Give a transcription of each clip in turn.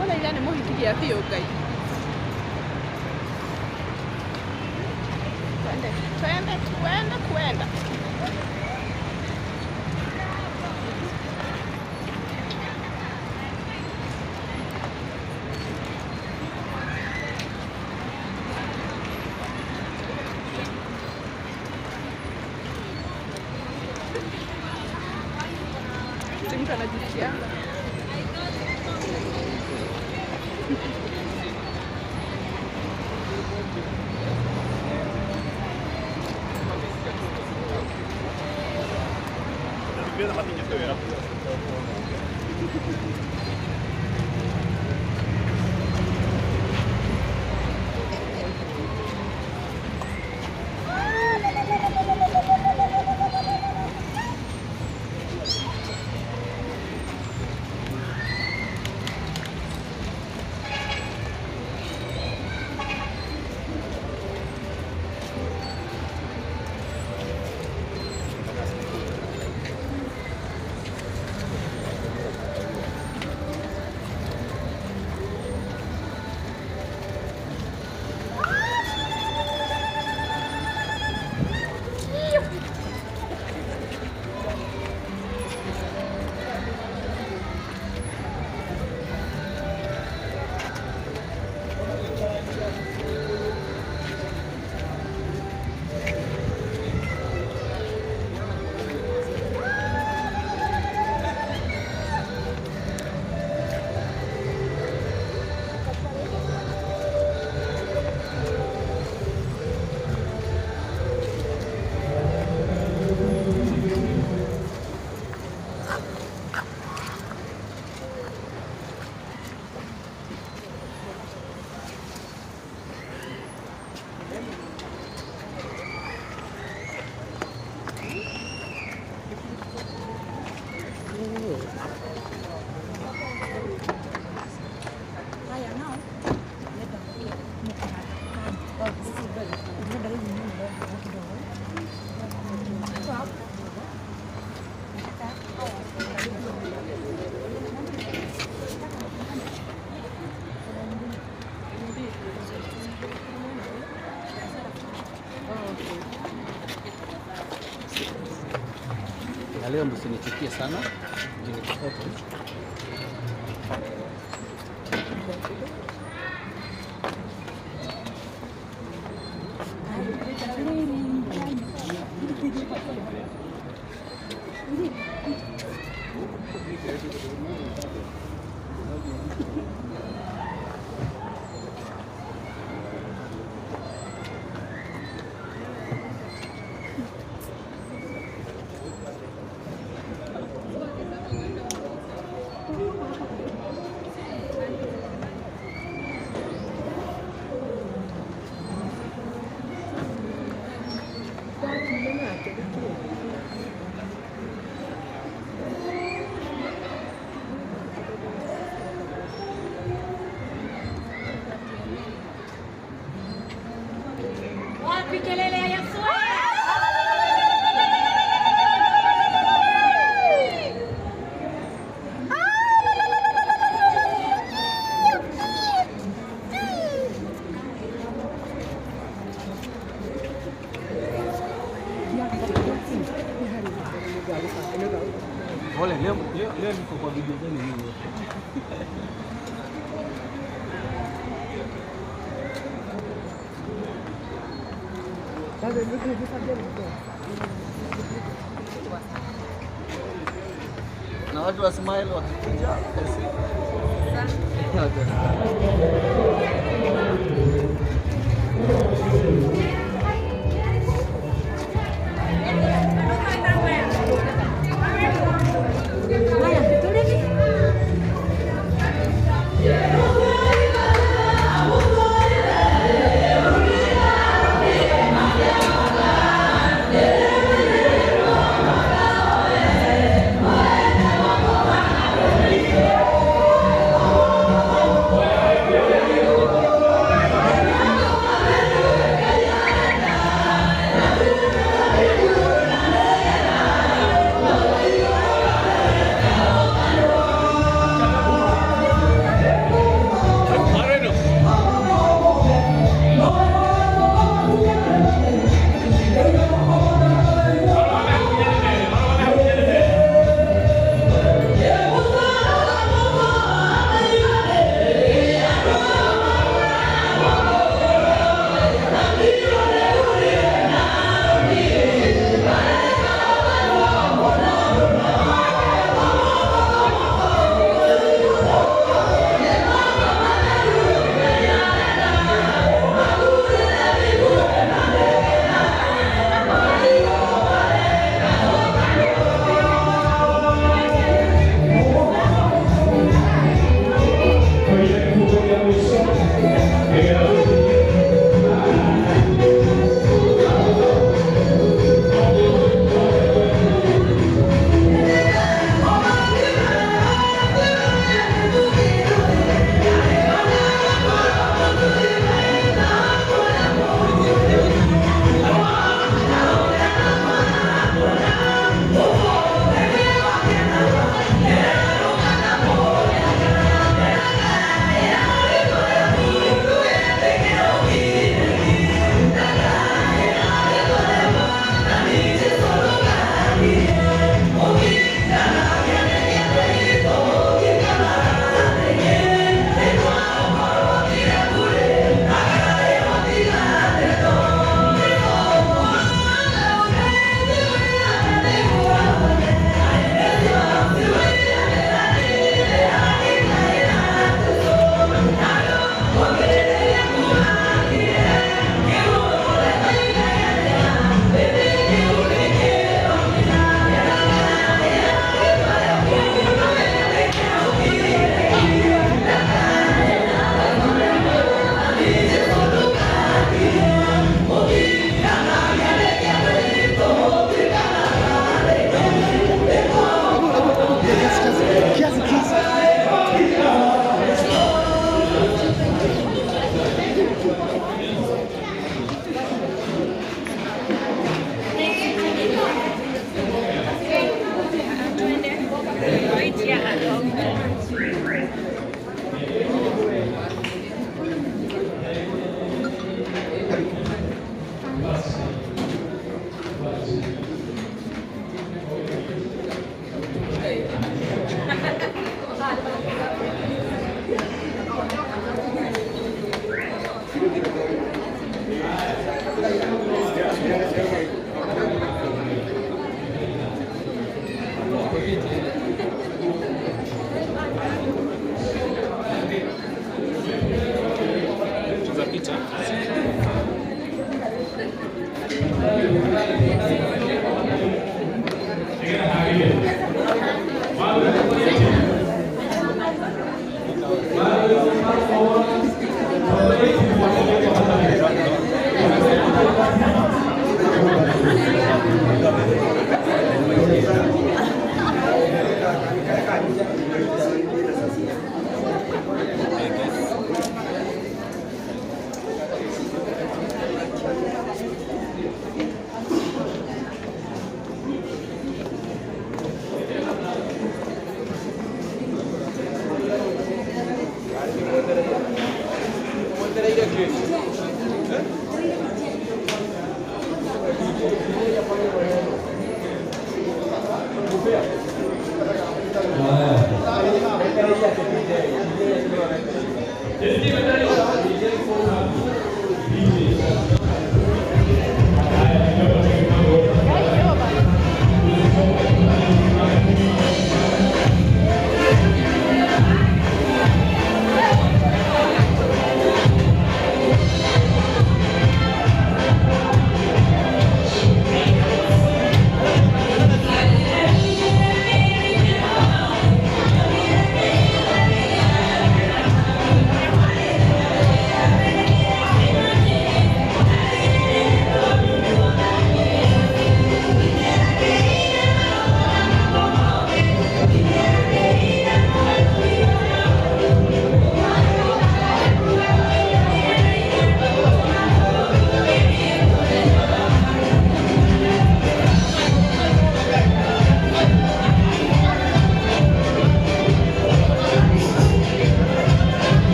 wala ila nĩ mũhiki gĩa biũ Ngai. Kwenda. Mtu anajisikia leo msinichukie sana. Boleh, leo niko kwa video zenu mimi. Na watu wa Smile wakikuja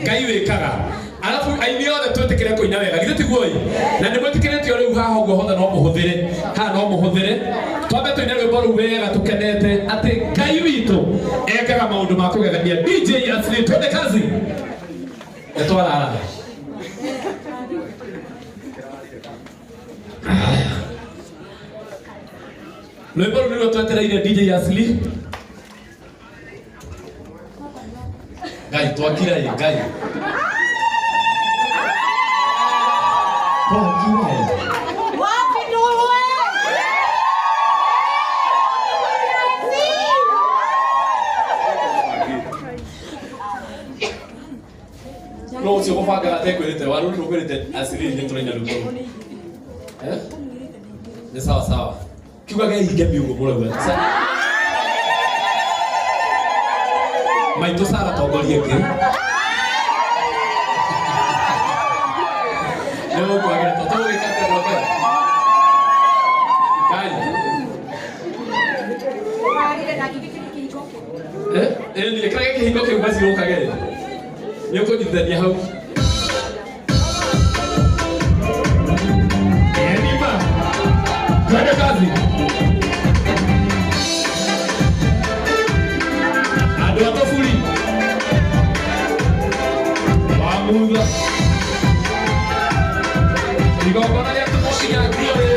Ngai wikaga alafu aini othe twetikire kuina wega githe tiguo na nĩ mwĩtĩkĩrĩtio rĩu haha ũguo hothe no mũhũthĩre haha no mũhũthĩre twambe tũine rwĩmbo rũu wega tũkenete atĩ Ngai witũ ekaga maũndũ ma kũgegania. DJ Asli twende kazi etwarara rwĩmbo rũu nĩruo twetereire DJ Asli. Ngai twakira ye Ngai twakira ye wapi nurwe no sio kufaka na teko ile waru rukwete Asili ni tunaina ruko ni sawa sawa kiuga Ngai ige biungo bora Maito Sara tongorie ke leo kwa geta todo que canta ropa Ngai Eni kaya kihingo ke basi ro kagere. Nyoko jithania hau. Eni ma. Twende kazi. Ado atofuri. Wamuga. Igongona ya tumoshi ya kule.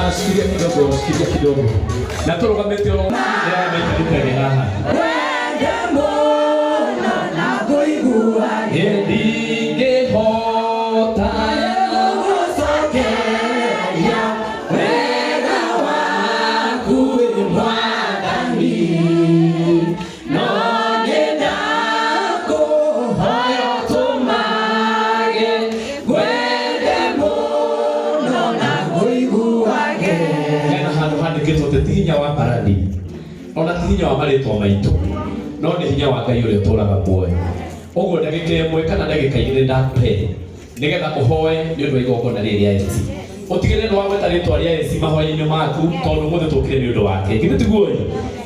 Shikilia kidogo. Na toroka meteo ya meitani haha. Wende mona na kuigua. Ndige hota usoke ya wega waku mwadani. None dako hoyo tumage. Wende mona na kuigua. Handikitwo ti hinya wa paradi ona ti hinya wa maritwa maitu no ni hinya wa Ngai uria turaga muoyo uguo ndagika imwe kana ndagika igiri ndape nigetha uhoe ni undu wa igongona riri ria Esi utigire no wagweta ritwa ria Esi mahoya-ini maku tondu umuthi tukire ni undu wake githe tiguo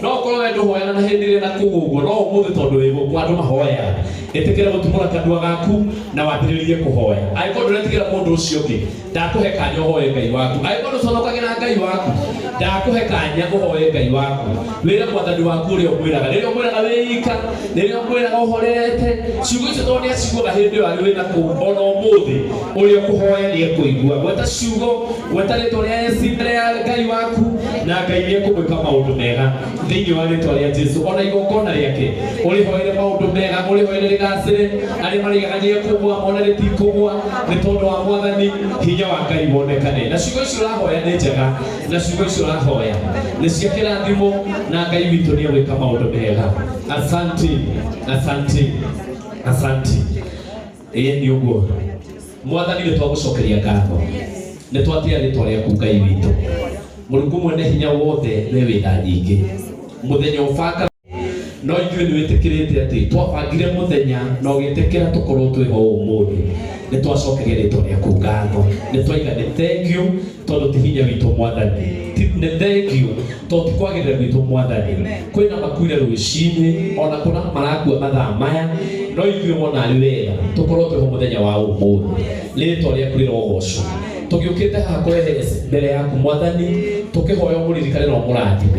no korwo we nduhoyana na hindi ria na kuguo no umuthi tondu wi guku andu mahoya itikire gutumura kanua gaku na wambiririe kuhoya aikorwo nduretigira mundu ucio ungi ndakuhe kanya uhoye Ngai waku aikorwo nduconokagira Ngai waku ndakuhe kanya uhoye Ngai waku wira mwathani waku uria umwiraga riria umwiraga wika riria umwiraga uhorerete ciugo icio tondu niaciguaga hindi io ari wina kuu ona umuthi uria ukuhoya ni ekuigua gweta ciugo gweta ritwa ria Esi mbere ya Ngai waku na Ngai ni ekumwika maundu mega thiini wa ritwa ria Jesu ona igongona riake urihoire maundu mega urihoire rigacire ari marigaga ni ekumwa ona ritikugwa ni tondu wa mwathani hinya wa Ngai wonekane na ciugo icio urahoya ni njega na ciugo icio urahoya ni cia kirathimo na Ngai witu ni egwika maundu mega asante asante asante ni uguo mwathani ni twagucokeria ngatho nĩ twatia rĩtwa rĩaku Ngai witũ. Mũrungu mwene hinya wothe we wĩna nyingĩ. Mũthenya ũbanga no ithuĩ nĩ wĩtĩkĩrĩte atĩ twabangire mũthenya na ũgĩtĩkĩra tũkorwo twĩ ho ũmũthĩ. Nĩ twacokeria rĩtwa rĩaku ngatho. Nĩ twaiga nĩ thank you tondũ ti hinya witũ Mwathani. Nĩ thank you tondũ ti kwagĩrĩra gwitũ Mwathani. Kwĩna makuire rũciinĩ ona kuna marakua mathaa maya no ithuĩ wona arĩ wega tũkorwo twĩ ho mũthenya wa ũmũthĩ. Rĩtwa rĩaku rĩrogocwo. Tũgĩũkĩte haha kũrehe mbere yaku Mwathani tũkĩhoya mũririkane na mũrathime.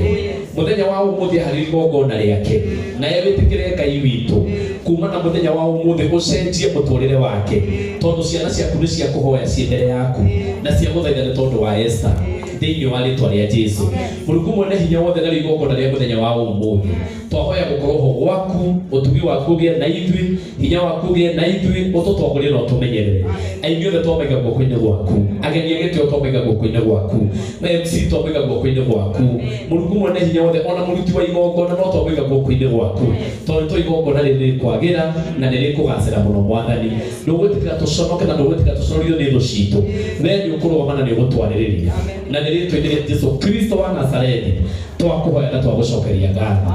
Mũthenya wa ũmũthĩ harĩ igongona rĩake na wĩtĩkĩre Ngai witũ kuma na mũthenya wa ũmũthĩ ũcenjie mũtũrĩre wake tondũ ciana ciaku nĩ cia kũhoya ciĩ mbere yaku na cia gũthaitha nĩ tondũ wa Esther thĩinĩ wa rĩtwa rĩa Jesũ. Mũrungu mwene hinya wothe na igongona rĩa mũthenya wa ũmũthĩ twahoya gũkorwo ho gwaku, ũtugi waku ũgĩe na ithuĩ, hinya waku ũgĩe na ithuĩ, ũtũtongorie na ũtũmenyerere. Aingĩ othe twamaiga guoko-inĩ gwaku, ageni agĩtio twamaiga guoko-inĩ gwaku, MC twamaiga guoko-inĩ gwaku. Mũrungu mwene hinya wothe ona mũruti wa igongona no twamaiga guoko-inĩ gwaku tondũ to igongona rĩrĩ kwagĩra na nĩ rĩkũgacĩra mũno Mwathani. Ndũgwĩtĩkĩra tũconoke na ndũgwĩtĩkĩra tũconorio nĩ thũ citũ. We nĩ ũkũrũgama na nĩ ũgũtwarĩrĩria na nĩ rĩtwa-inĩ rĩa Jesũ Kristo wa Nazarethi twakũhoya na twagũcokeria ngatho.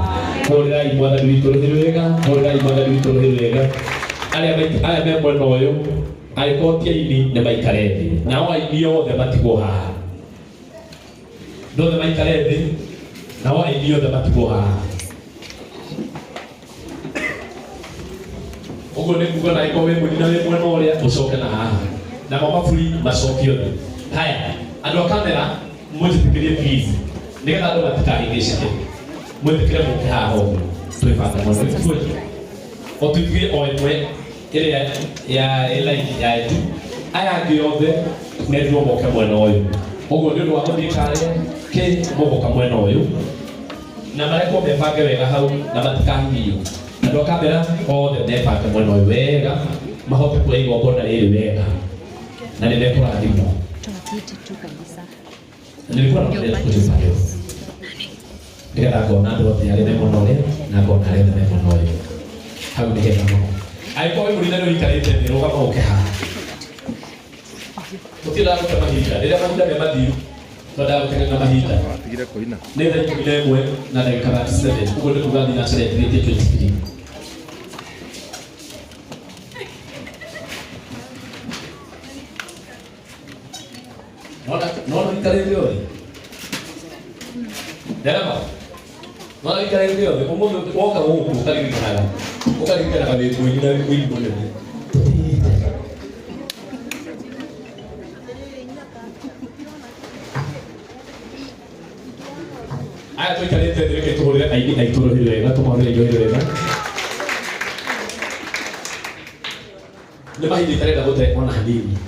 Hũrĩrai Mwathani witũ rũhĩ rwega, hũrĩrai Mwathani witũ rũhĩ rwega. Arĩa me mwena ũyũ angĩkorwo ti aini nĩ maikare thĩ, nao aini othe matigwo haha. Ndothe maikare thĩ, nao aini othe matigwo haha. Ũguo nĩ kuuga na angĩkorwo wĩ mũini na wĩ mwena ũrĩa ũcoke na haha, namo maburi macokio thĩ. Haya, andũ a kamera mũnjĩtĩkĩrie please nĩgetha andũ matikahĩngĩcĩke. Mwĩtĩkĩre mũke haha ũguo twĩbanga mũno ithuĩ otũthiĩ o ĩmwe ĩrĩa ya ĩlaini ya etu aya angĩ othe mendirwo moke mwena ũyũ. Ũguo nĩ ũndũ wa gũthiĩ karĩa kĩ mũgoka mwena ũyũ na marekwo mebange wega hau na matikahinyio. Andũ a kamera othe mebange mwena ũyũ wega mahote kuoya igongona rĩrĩ wega na nĩ mekũrathimwo. Nilikuwa naongelea kujuza leo. Ndio ngona ndo tayari memo nole na ngona leo memo nole. Hau ni hema mo. Aiko wewe mulina leo ikarete ni roga mo ke ha. Tukila kwa mahita. Ndio muda ya madiru. Toda kutenga mahita. Pigira koina. Ndio ile mwe na dakika 37. Uko ndio kugani na sere 2023. No ikarete ori. Derama. No ikarete ori. Omo woka wo ukarikana. Ukarikana kale kuingira kuingira. Aya tu ikarete direke tuhore aidi aitoro hiwega tumare hiwega. Nĩ mahindi tarenda gũte ona hanini.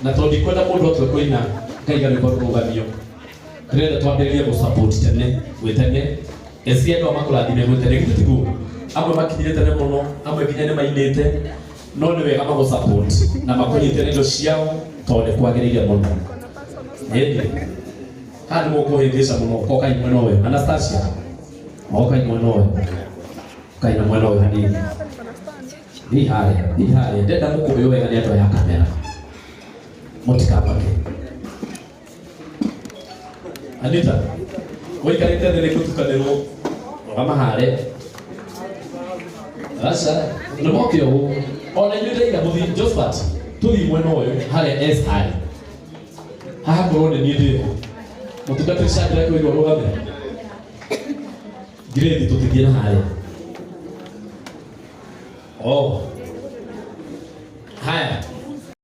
Na tondũ kwenda mũndũ otwe kũina Ngai arĩ kũrũgamio. Tũrenda twambĩrĩrie gũ-support tene, gwĩtene. Esi andũ makũrathime gwĩtene gĩtiguo. Amwe makinyire tene mũno, amwe nginya nĩ mainĩte. No nĩ wega magũ-support na makũnyitĩre indo ciao tondũ nĩ kwagĩrĩire mũno. Ĩndĩ. Haha nĩ mũkũhĩngĩca mũno kokai mwena ũyũ. Anastasia. Mokai mwena ũyũ. Kaina mwena ũyũ hanini. Ni hale. Ndenda mũkũyũ wega nĩ andũ ya kamera. Motikapake. Anita, waikarĩte thĩ nĩkũtukanĩrwo rũgama harĩa. Aca, nĩ moke ũguo. Ona inyuĩ ndaiga mũthiĩ Josephat, tũthiĩ mwena ũyũ harĩa S harĩ. Haha korwo nĩ niĩ ndĩho. Mũtungatĩri Shadrack wĩrwo rũgame. Ngirĩthi tũtithie na harĩa. Oh.